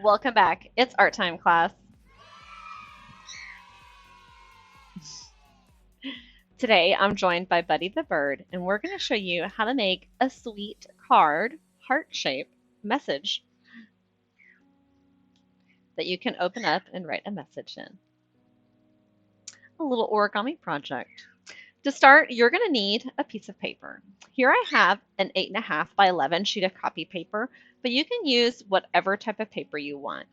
Welcome back. It's art time, class. Today I'm joined by Buddy the Bird, and we're going to show you how to make a sweet card, heart shape message that you can open up and write a message in. A little origami project. To start, you're going to need a piece of paper. Here I have an 8.5 by 11 sheet of copy paper, but you can use whatever type of paper you want.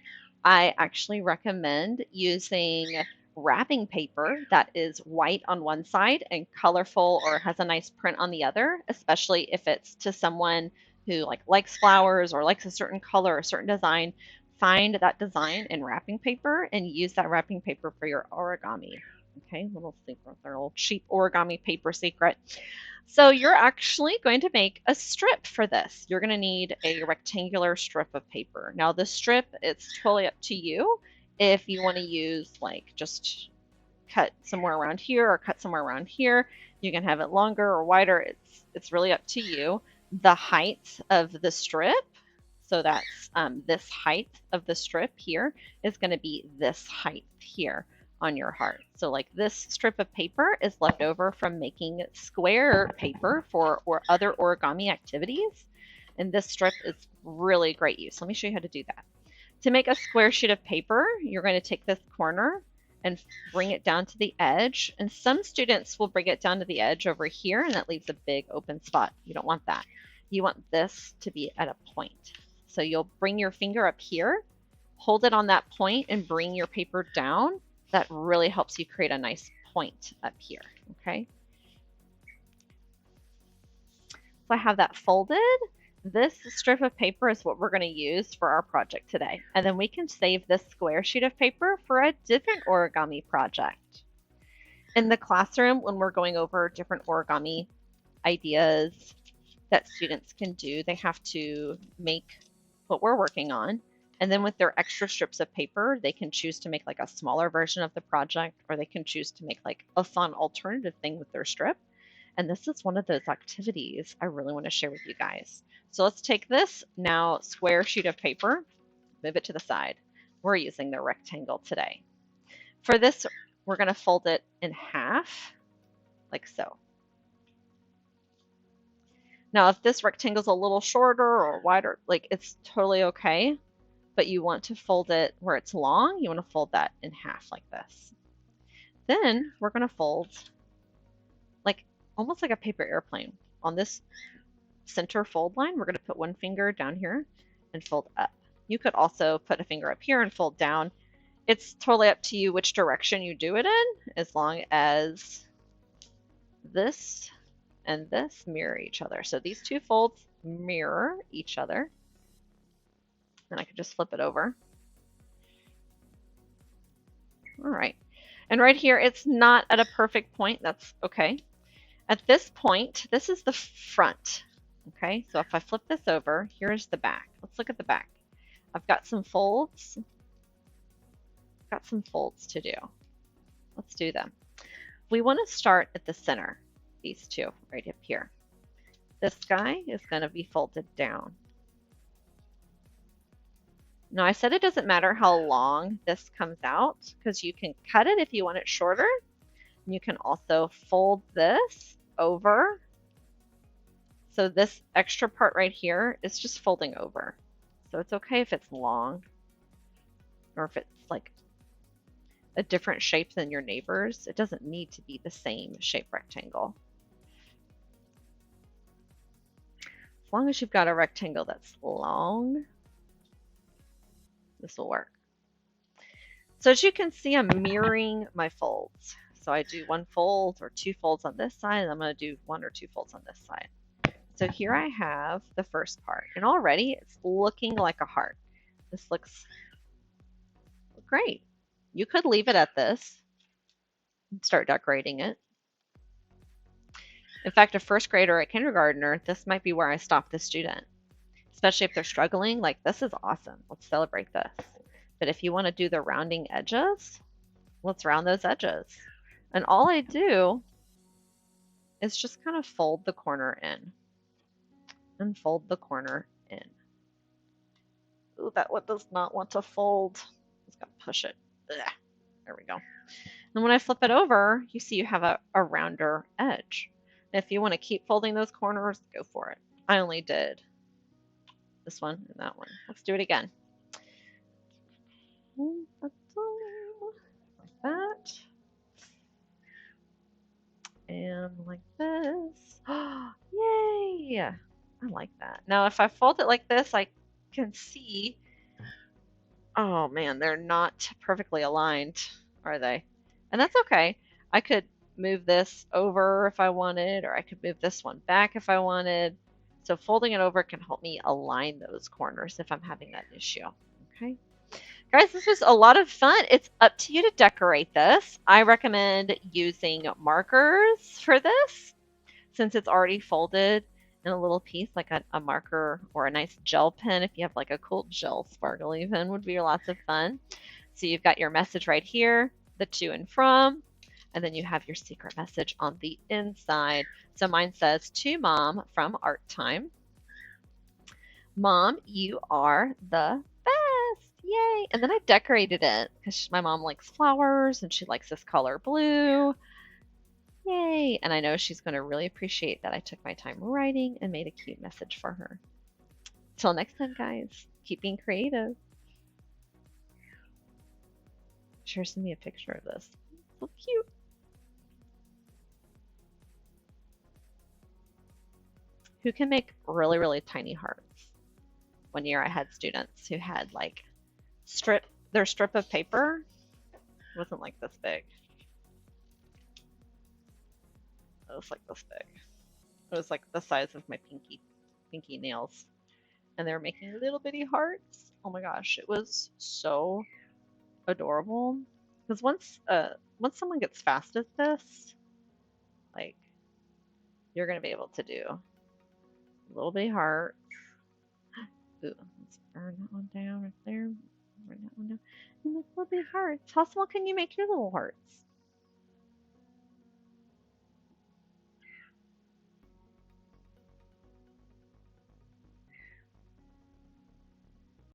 I actually recommend using wrapping paper that is white on one side and colorful or has a nice print on the other, especially if it's to someone who likes flowers or likes a certain color or a certain design. Find that design in wrapping paper and use that wrapping paper for your origami. Okay, little secret there, little cheap origami paper secret. So you're actually going to make a strip for this. You're going to need a rectangular strip of paper. Now the strip, it's totally up to you if you want to use just cut somewhere around here or cut somewhere around here. You can have it longer or wider. It's really up to you. The height of the strip, so that's this height of the strip here is going to be this height here on your heart. So this strip of paper is left over from making square paper for or other origami activities. And this strip is really great use. Let me show you how to do that. To make a square sheet of paper, you're going to take this corner and bring it down to the edge. And some students will bring it down to the edge over here, and that leaves a big open spot. You don't want that. You want this to be at a point. So you'll bring your finger up here, hold it on that point, and bring your paper down. That really helps you create a nice point up here, okay? So I have that folded. This strip of paper is what we're going to use for our project today. And then we can save this square sheet of paper for a different origami project. In the classroom, when we're going over different origami ideas that students can do, they have to make what we're working on. And then with their extra strips of paper, they can choose to make a smaller version of the project, or they can choose to make a fun alternative thing with their strip. And this is one of those activities I really want to share with you guys. So let's take this now square sheet of paper, move it to the side. We're using the rectangle today. For this, we're going to fold it in half, like so. Now, if this rectangle is a little shorter or wider, it's totally okay. But you want to fold it where it's long. You want to fold that in half like this. Then we're going to fold almost like a paper airplane. On this center fold line, we're going to put one finger down here and fold up. You could also put a finger up here and fold down. It's totally up to you which direction you do it in, as long as this and this mirror each other. So these two folds mirror each other. And I could just flip it over. All right. And right here, it's not at a perfect point. That's okay. At this point, this is the front. Okay, so if I flip this over, here's the back. Let's look at the back. I've got some folds. Got some folds to do. Let's do them. We want to start at the center, these two right up here. This guy is going to be folded down. Now, I said it doesn't matter how long this comes out, because you can cut it if you want it shorter. You can also fold this over. So this extra part right here is just folding over. So it's okay if it's long, or if it's a different shape than your neighbor's. It doesn't need to be the same shape rectangle. As long as you've got a rectangle that's long, this will work. So as you can see, I'm mirroring my folds. So I do one fold or two folds on this side, and I'm going to do one or two folds on this side. So here I have the first part, and already it's looking like a heart. This looks great. You could leave it at this and start decorating it. In fact, a first grader or a kindergartner, this might be where I stop the student, especially if they're struggling. This is awesome. Let's celebrate this. But if you want to do the rounding edges, let's round those edges. And all I do is just kind of fold the corner in and fold the corner in. Ooh, Oh, that one does not want to fold. Just gotta push it. Ugh. There we go. And when I flip it over, you see you have a rounder edge. And if you want to keep folding those corners, go for it. I only did this one and that one. Let's do it again. Like that. And like this. Yay! I like that. Now, if I fold it like this, I can see, oh man, they're not perfectly aligned, are they? And that's okay. I could move this over if I wanted, or I could move this one back if I wanted. So folding it over can help me align those corners if I'm having that issue. Okay. Guys, this was a lot of fun. It's up to you to decorate this. I recommend using markers for this since it's already folded in a little piece, like a marker or a nice gel pen. If you have like a cool gel sparkly pen, would be lots of fun. So you've got your message right here, the to and from, and then you have your secret message on the inside. So mine says, to Mom from Art Time. Mom, you are the best. Yay. And then I decorated it because my mom likes flowers and she likes this color blue. Yay. And I know she's going to really appreciate that I took my time writing and made a cute message for her. Till next time, guys, keep being creative. Sure, send me a picture of this. So cute. Who can make really, really tiny hearts? One year I had students who had like their strip of paper wasn't like this big. It was like this big. It was like the size of my pinky nails. And they were making little bitty hearts. Oh my gosh, it was so adorable. Because once someone gets fast at this, like you're gonna be able to do little bitty hearts. Ooh, let's burn that one down right there. Burn that one down. And look, little bitty hearts. How small can you make your little hearts?